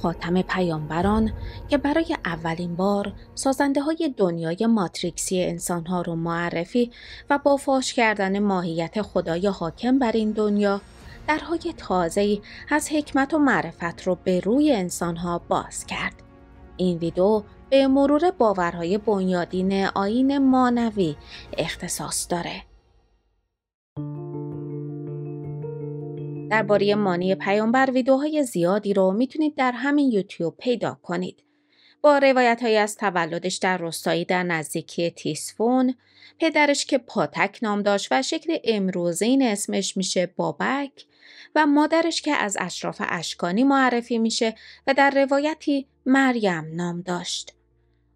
خاتم پیامبران که برای اولین بار سازنده های دنیای ماتریکسی انسانها رو معرفی و با فاش کردن ماهیت خدای حاکم بر این دنیا درهای تازه‌ای از حکمت و معرفت رو به روی انسانها باز کرد. این ویدیو به مرور باورهای بنیادین آیین مانوی اختصاص داره. درباره مانی پیامبر ویدیوهای زیادی رو میتونید در همین یوتیوب پیدا کنید. با روایت‌هایی از تولدش در روستایی در نزدیکی تیسفون، پدرش که پاتک نام داشت و شکل امروزین اسمش میشه بابک و مادرش که از اشراف اشکانی معرفی میشه و در روایتی مریم نام داشت.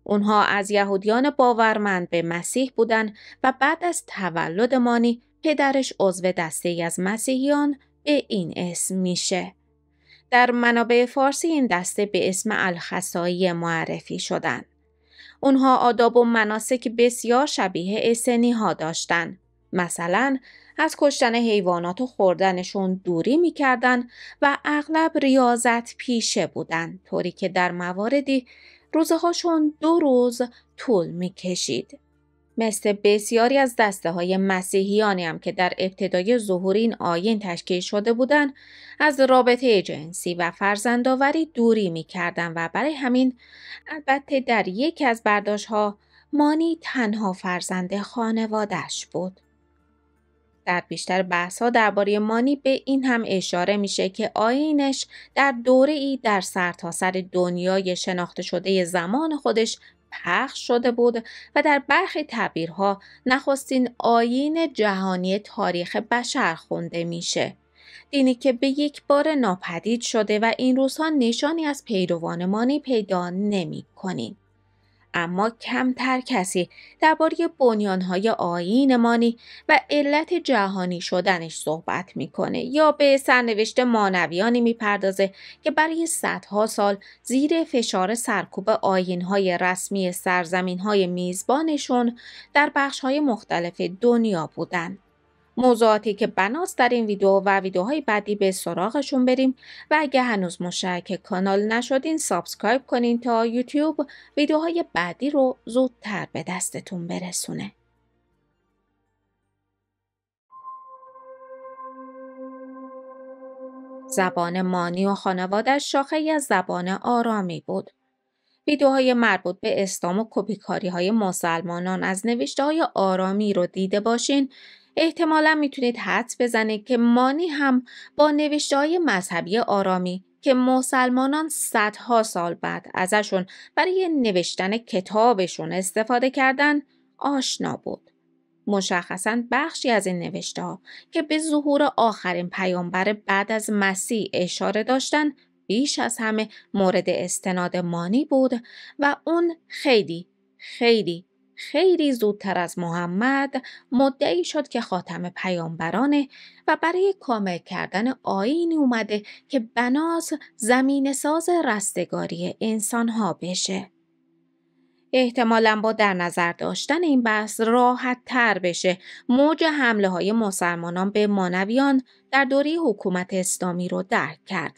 اونها از یهودیان باورمند به مسیح بودن و بعد از تولد مانی پدرش عضو دسته‌ای از مسیحیان به این اسم میشه. در منابع فارسی این دسته به اسم الخصایی معرفی شدند. اونها آداب و مناسک بسیار شبیه اسنی ها داشتن. مثلا از کشتن حیوانات و خوردنشون دوری میکردن و اغلب ریاضت پیشه بودن، طوری که در مواردی روزهاشون 2 روز طول میکشید. مثل بسیاری از دسته های مسیحیانی هم که در ابتدای ظهور این آیین تشکیل شده بودند، از رابطه جنسی و فرزندآوری دوری می‌کردند و برای همین البته در یکی از برداشت‌ها مانی تنها فرزند خانواده‌اش بود. در بیشتر بحث‌ها درباره مانی به این هم اشاره میشه که آیینش در دوره‌ای در سرتاسر دنیای شناخته شده زمان خودش پخش شده بود و در برخی تعبیرها نخستین آیین جهانی تاریخ بشر خونده میشه. دینی که به یک بار ناپدید شده و این روزها نشانی از پیروان مانی پیدا نمی کنیم. اما کمتر کسی درباره بنیانهای آیین مانی و علت جهانی شدنش صحبت میکنه یا به سرنوشت مانویانی میپردازه که برای صدها سال زیر فشار سرکوب آیینهای رسمی سرزمینهای میزبانشون در بخشهای مختلف دنیا بودن. موضوعاتی که بناست در این ویدیو و ویدیوهای بعدی به سراغشون بریم و اگه هنوز مشترک کانال نشدین سابسکرایب کنین تا یوتیوب ویدیوهای بعدی رو زودتر به دستتون برسونه. زبان مانی و خانواده‌اش شاخه‌ای از زبان آرامی بود. ویدیوهای مربوط به اسلام و کپیکاری‌های مسلمانان از نوشته‌های آرامی رو دیده باشین، احتمالاً میتونید حدس بزنید که مانی هم با نوشته‌های مذهبی آرامی که مسلمانان صدها سال بعد ازشون برای نوشتن کتابشون استفاده کردن آشنا بود. مشخصاً بخشی از این نوشته‌ها که به ظهور آخرین پیامبر بعد از مسیح اشاره داشتن بیش از همه مورد استناد مانی بود و اون خیلی زودتر از محمد مدعی شد که خاتم پیامبرانه و برای کامل کردن آیینی اومده که بناس زمین ساز رستگاری انسانها بشه. احتمالاً با در نظر داشتن این بحث راحت تر بشه موج حمله های مسلمانان به مانویان در دوره حکومت اسلامی رو درک کرد.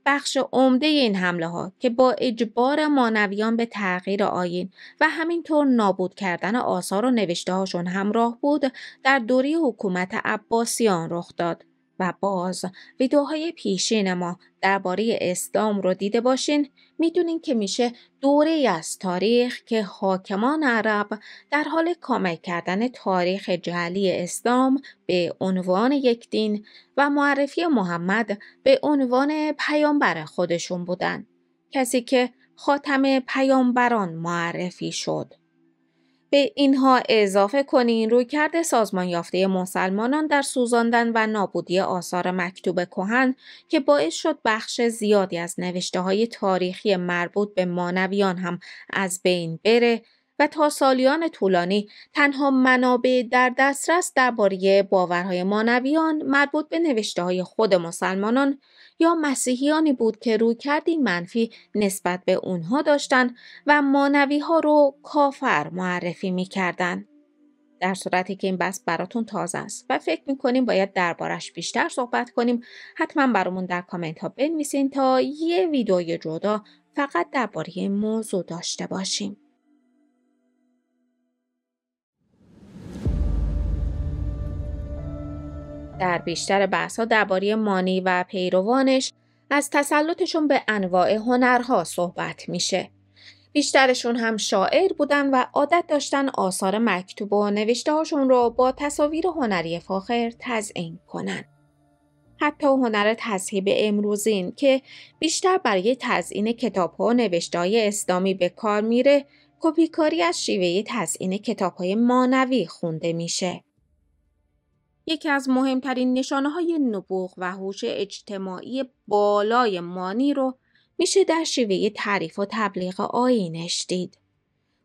بخش عمده این حمله ها که با اجبار مانویان به تغییر آیین و همینطور نابود کردن آثار و نوشته هاشون همراه بود در دوره حکومت عباسیان رخ داد و باز ویدیوهای پیشین ما درباره اسلام رو دیده باشین میدونین که میشه دوره‌ای از تاریخ که حاکمان عرب در حال کامل کردن تاریخ جعلی اسلام به عنوان یک دین و معرفی محمد به عنوان پیامبر خودشون بودن، کسی که خاتم پیامبران معرفی شد. به اینها اضافه کنین رویکرد سازمان یافته مسلمانان در سوزاندن و نابودی آثار مکتوب کهن که باعث شد بخش زیادی از نوشته‌های تاریخی مربوط به مانویان هم از بین بره و تا سالیان طولانی تنها منابع در دسترس درباره باورهای مانویان مربوط به نوشته‌های خود مسلمانان یا مسیحیانی بود که رویکردی منفی نسبت به اونها داشتن و مانوی‌ها رو کافر معرفی می‌کردند. در صورتی که این بحث براتون تازه است و فکر میکنیم باید دربارش بیشتر صحبت کنیم، حتما برامون در کامنت ها بنویسین تا یه ویدیوی جدا فقط درباره این موضوع داشته باشیم. در بیشتر بحث‌ها درباره مانی و پیروانش از تسلطشون به انواع هنرها صحبت میشه. بیشترشون هم شاعر بودن و عادت داشتن آثار مکتوب و نوشته هاشون رو با تصاویر هنری فاخر تزیین کنن. حتی هنر تذهیب امروزین که بیشتر برای تزیین کتاب‌ها و نوشته‌های اسلامی به کار میره، کپیکاری از شیوه تزیین کتاب‌های مانوی خونده میشه. یکی از مهمترین نشانه‌های نبوغ و هوش اجتماعی بالای مانی رو میشه در شیوه تعریف و تبلیغ آیینش دید.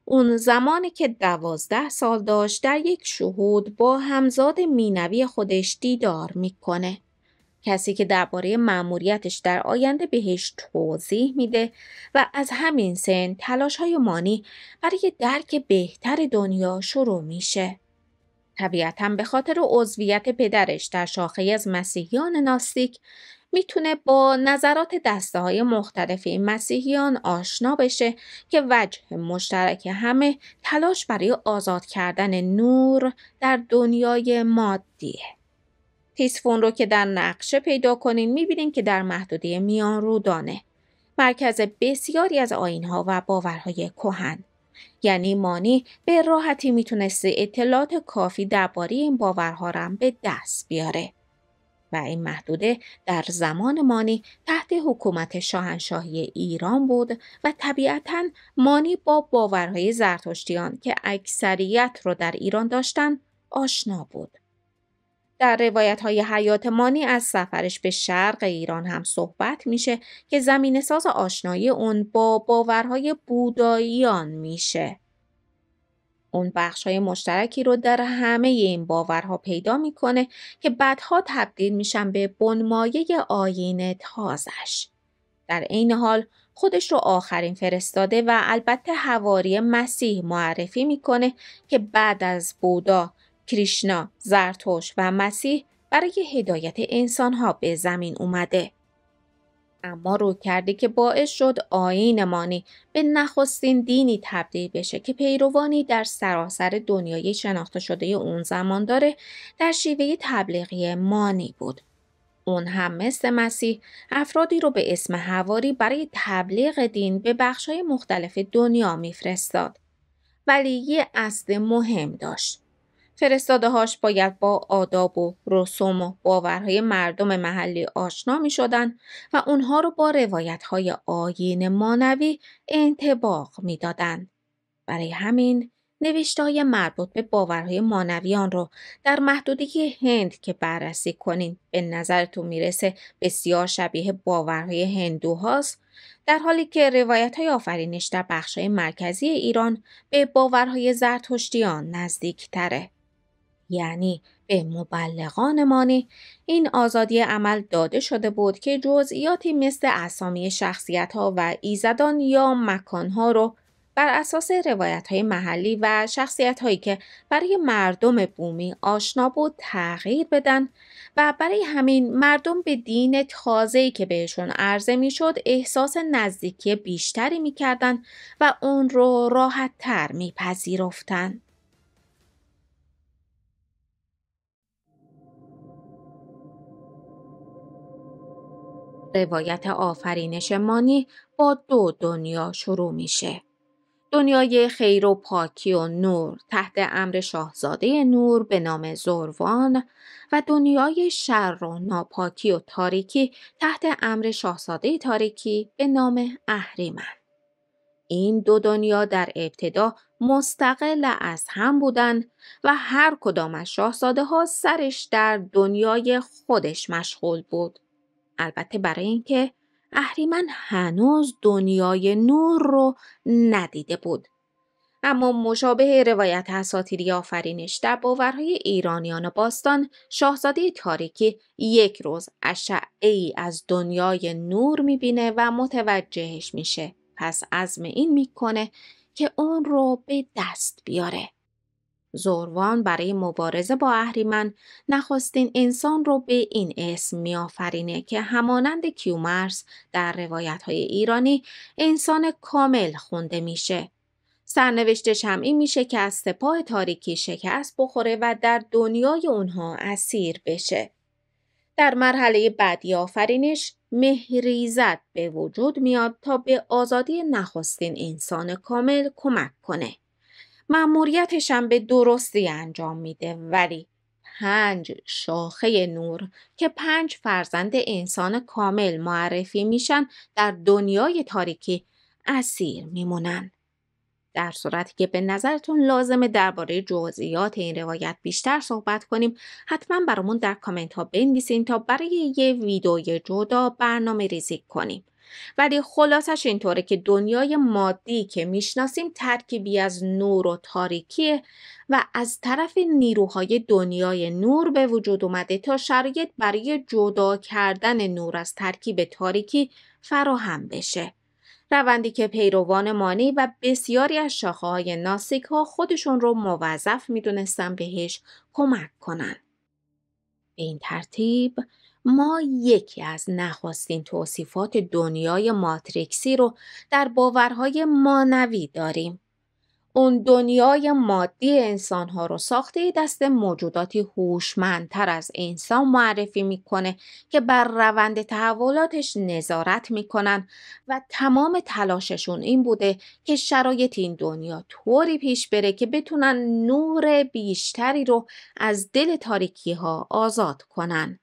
اون زمانی که 12 سال داشت در یک شهود با همزاد مینوی خودش دیدار میکنه. کسی که درباره مأموریتش در آینده بهش توضیح میده و از همین سن تلاش‌های مانی برای درک بهتر دنیا شروع میشه. طبیعتاً به خاطر عضویت پدرش در شاخه از مسیحیان ناستیک میتونه با نظرات دسته‌های مختلف این مسیحیان آشنا بشه که وجه مشترک همه تلاش برای آزاد کردن نور در دنیای مادیه. تیسفون رو که در نقشه پیدا کنین میبینین که در محدوده میان رودانه، مرکز بسیاری از آیین‌ها و باورهای کهن. یعنی مانی به راحتی میتونسته اطلاعات کافی درباره این باورها را به دست بیاره. و این محدوده در زمان مانی تحت حکومت شاهنشاهی ایران بود و طبیعتاً مانی با باورهای زرتشتیان که اکثریت رو در ایران داشتن آشنا بود. در روایت‌های حیات مانی از سفرش به شرق ایران هم صحبت میشه که زمینه‌ساز آشنایی اون با باورهای بوداییان میشه. اون بخش‌های مشترکی رو در همه این باورها پیدا میکنه که بعدها تبدیل میشن به بنمایه آیین تازش. در عین حال خودش رو آخرین فرستاده و البته حواری مسیح معرفی میکنه که بعد از بودا، کریشنا، زرتشت و مسیح برای هدایت انسانها به زمین اومده. اما رویکردی که باعث شد آیین مانی به نخستین دینی تبدیل بشه که پیروانی در سراسر دنیای شناخته شده اون زمان داره، در شیوه تبلیغی مانی بود. اون هم مثل مسیح افرادی رو به اسم حواری برای تبلیغ دین به بخش‌های مختلف دنیا میفرستاد. ولی یه اصل مهم داشت. فرستاده‌هاش باید با آداب و رسوم و باورهای مردم محلی آشنا می شدن و اونها رو با روایت‌های آیین مانوی انطباق می دادن. برای همین نوشته‌های مربوط به باورهای مانویان رو در محدوده هند که بررسی کنین به نظرتون میرسه بسیار شبیه باورهای هندوهاست، در حالی که روایت‌های آفرینش در بخش‌های مرکزی ایران به باورهای زرتشتیان نزدیک تره. یعنی به مبلغان مانی این آزادی عمل داده شده بود که جزئیاتی مثل اسامی شخصیت‌ها و ایزدان یا مکان‌ها رو بر اساس روایت‌های محلی و شخصیت‌هایی که برای مردم بومی آشنا بود تغییر بدن و برای همین مردم به دین تازه‌ای که بهشون عرضه می‌شد احساس نزدیکی بیشتری می‌کردن و اون رو راحت‌تر می‌پذیرفتن. روایت آفرینش مانی با دو دنیا شروع میشه. دنیای خیر و پاکی و نور تحت امر شاهزاده نور به نام زروان و دنیای شر و ناپاکی و تاریکی تحت امر شاهزاده تاریکی به نام اهریمن. این دو دنیا در ابتدا مستقل از هم بودن و هر کدام از شاهزاده ها سرش در دنیای خودش مشغول بود. البته برای اینکه اهریمن هنوز دنیای نور رو ندیده بود. اما مشابه روایت اساطیری آفرینش در باورهای ایرانیان باستان، شاهزاده تاریکی یک روز اشعه‌ای از دنیای نور میبینه و متوجهش میشه. پس عزم این میکنه که اون رو به دست بیاره. زوروان برای مبارزه با اهریمن نخستین انسان رو به این اسم میآفرینه که همانند کیومرث در روایت‌های ایرانی انسان کامل خونده میشه. سرنوشتش هم این میشه که از سپاه تاریکی شکست بخوره و در دنیای اونها اسیر بشه. در مرحله بعدی آفرینش مهریزت به وجود میاد تا به آزادی نخستین انسان کامل کمک کنه. مأموریتش هم به درستی انجام میده، ولی 5 شاخه نور که 5 فرزند انسان کامل معرفی میشن در دنیای تاریکی اسیر میمونن. در صورتی که به نظرتون لازمه درباره جزئیات این روایت بیشتر صحبت کنیم، حتما برامون در کامنت ها بنویسین تا برای یه ویدئوی جدا برنامه ریزی کنیم. ولی خلاصش اینطوره که دنیای مادی که میشناسیم ترکیبی از نور و تاریکیه و از طرف نیروهای دنیای نور به وجود اومده تا شرایط برای جدا کردن نور از ترکیب تاریکی فراهم بشه. روندی که پیروان مانی و بسیاری از شاخه‌های ناستیک‌ها خودشون رو موظف میدونستن بهش کمک کنن. به این ترتیب ما یکی از نخستین توصیفات دنیای ماتریکسی رو در باورهای مانوی داریم. اون دنیای مادی انسانها رو ساخته دست موجوداتی هوشمندتر از انسان معرفی میکنه که بر روند تحولاتش نظارت میکنن و تمام تلاششون این بوده که شرایط این دنیا طوری پیش بره که بتونن نور بیشتری رو از دل تاریکی ها آزاد کنن.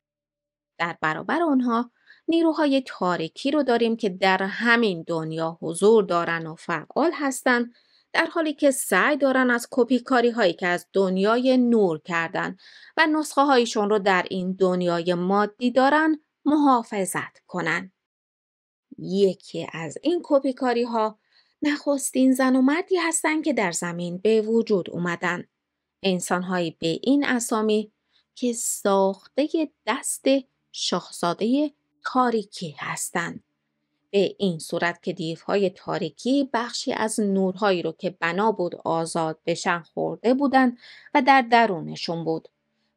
در برابر اونها نیروهای تاریکی رو داریم که در همین دنیا حضور دارن و فعال هستن، در حالی که سعی دارن از کپیکاری هایی که از دنیای نور کردن و نسخه هایشون رو در این دنیای مادی دارن محافظت کنن. یکی از این کپیکاری ها نخستین زن و مردی هستن که در زمین به وجود اومدن. انسان هایی به این اسامی که ساخته دست شاهزاده تاریکی هستند. به این صورت که دیوهای تاریکی بخشی از نورهایی رو که بنا بود آزاد بشن خورده بودن و در درونشون بود.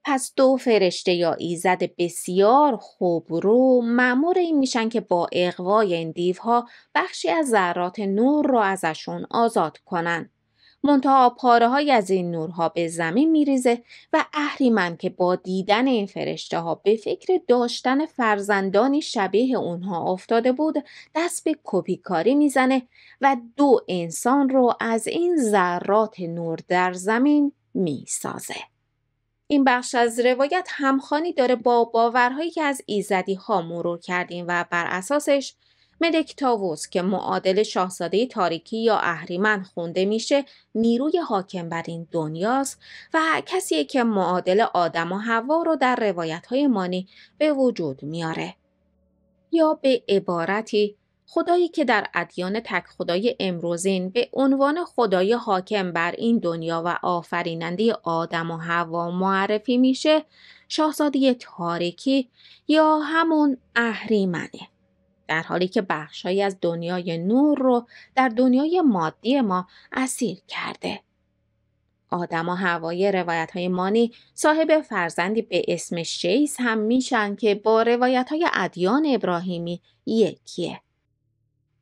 پس 2 فرشته یا ایزد بسیار خوبرو مأمور این میشن که با اغوای این دیوها بخشی از ذرات نور رو ازشون آزاد کنن. منتها پاره‌های از این نورها به زمین میریزه و اهریمن که با دیدن این فرشته ها به فکر داشتن فرزندانی شبیه اونها افتاده بود، دست به کپیکاری میزنه و 2 انسان رو از این ذرات نور در زمین میسازه. این بخش از روایت همخوانی داره با باورهایی که از ایزدی ها مرور کردیم و بر اساسش ملک طاووس که معادل شاهزاده تاریکی یا اهریمن خونده میشه نیروی حاکم بر این دنیاست و کسیه که معادل آدم و حوا رو در روایت‌های مانی به وجود میاره. یا به عبارتی خدایی که در ادیان تک خدای امروزین به عنوان خدای حاکم بر این دنیا و آفریننده آدم و حوا معرفی میشه شاهزاده تاریکی یا همون اهریمنه. در حالی که بخشایی از دنیای نور رو در دنیای مادی ما اسیر کرده. آدم و حوای روایت‌های مانی صاحب فرزندی به اسم شیث هم میشن که با روایت‌های ادیان ابراهیمی یکیه.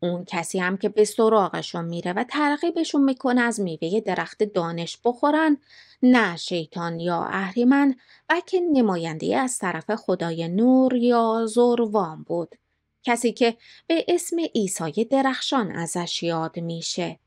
اون کسی هم که به سراغشون میره و ترغیبشون میکنه از میوه درخت دانش بخورن، نه شیطان یا اهریمن، بلکه نماینده از طرف خدای نور یا زوروان بود. کسی که به اسم عیسی درخشان ازش یاد میشه.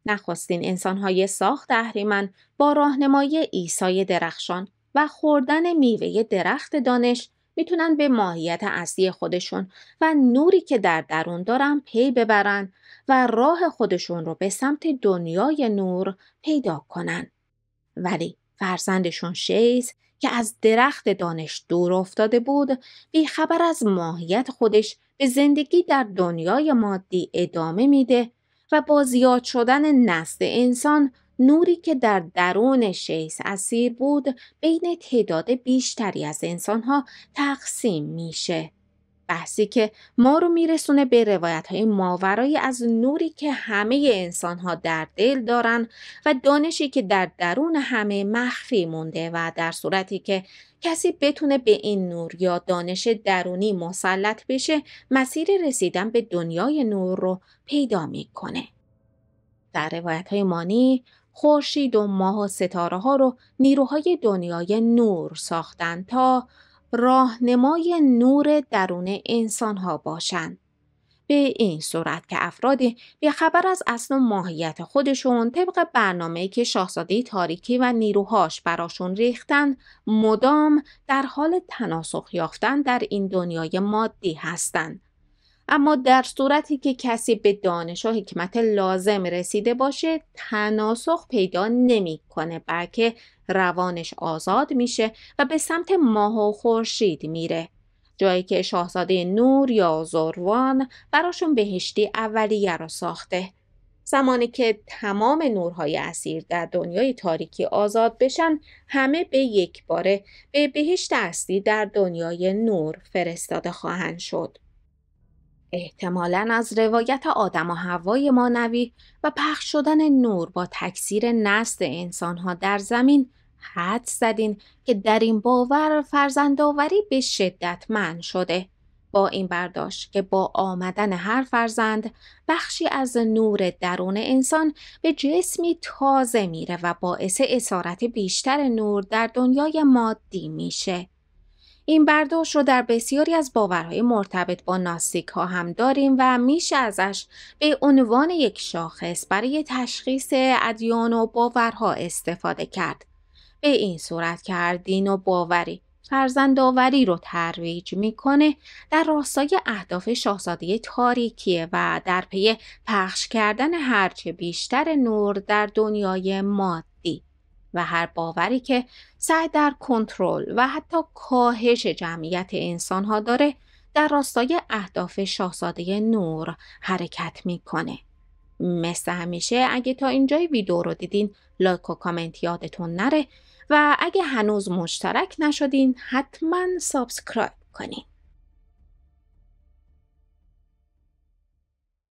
نخستین انسان‌های ساخت اهریمن با راهنمایی عیسی درخشان و خوردن میوه درخت دانش میتونن به ماهیت اصلی خودشون و نوری که در درون دارن پی ببرن و راه خودشون رو به سمت دنیای نور پیدا کنن. ولی فرزندشون شیث که از درخت دانش دور افتاده بود، بی خبر از ماهیت خودش به زندگی در دنیای مادی ادامه میده و با زیاد شدن نسل انسان نوری که در درون شیث اسیر بود بین تعداد بیشتری از انسانها تقسیم میشه. بحثی که ما رو میرسونه به روایت‌های ماورایی از نوری که همه انسان‌ها در دل دارن و دانشی که در درون همه مخفی مونده و در صورتی که کسی بتونه به این نور یا دانش درونی مسلط بشه، مسیر رسیدن به دنیای نور رو پیدا میکنه. در روایت‌های مانی، خورشید و ماه و ستاره‌ها رو نیروهای دنیای نور ساختن تا راهنمای نور درون انسان‌ها باشند. به این صورت که افرادی بی‌خبر از اصل و ماهیت خودشون طبق برنامه‌ای که شاهزاده تاریکی و نیروهاش براشون ریختن، مدام در حال تناسخ یافتن در این دنیای مادی هستند. اما در صورتی که کسی به دانش و حکمت لازم رسیده باشه، تناسخ پیدا نمی‌کنه، بلکه روانش آزاد میشه و به سمت ماه و خورشید میره، جایی که شاهزاده نور یا زوروان براشون بهشتی اولیه رو ساخته. زمانی که تمام نورهای اسیر در دنیای تاریکی آزاد بشن، همه به یک باره به بهشت اصلی در دنیای نور فرستاده خواهند شد. احتمالاً از روایت آدم و حوای مانوی و پخش شدن نور با تکثیر نسل انسانها در زمین حدس زدین که در این باور فرزندآوری به شدت منع شده. با این برداشت که با آمدن هر فرزند، بخشی از نور درون انسان به جسمی تازه میره و باعث اسارت بیشتر نور در دنیای مادی میشه. این برداشت رو در بسیاری از باورهای مرتبط با ناستیک ها هم داریم و میشه ازش به عنوان یک شاخص برای تشخیص ادیان و باورها استفاده کرد. به این صورت که هر دین و باوری فرزندآوری رو ترویج میکنه، در راستای اهداف شاهزاده تاریکیه و در پی پخش کردن هرچه بیشتر نور در دنیای مادی، و هر باوری که سعی در کنترل و حتی کاهش جمعیت انسان‌ها داره، در راستای اهداف شاهزاده نور حرکت میکنه. مثل همیشه اگه تا اینجای ویدیو رو دیدین، لایک و کامنت یادتون نره و اگه هنوز مشترک نشدین حتما سابسکرایب کنین.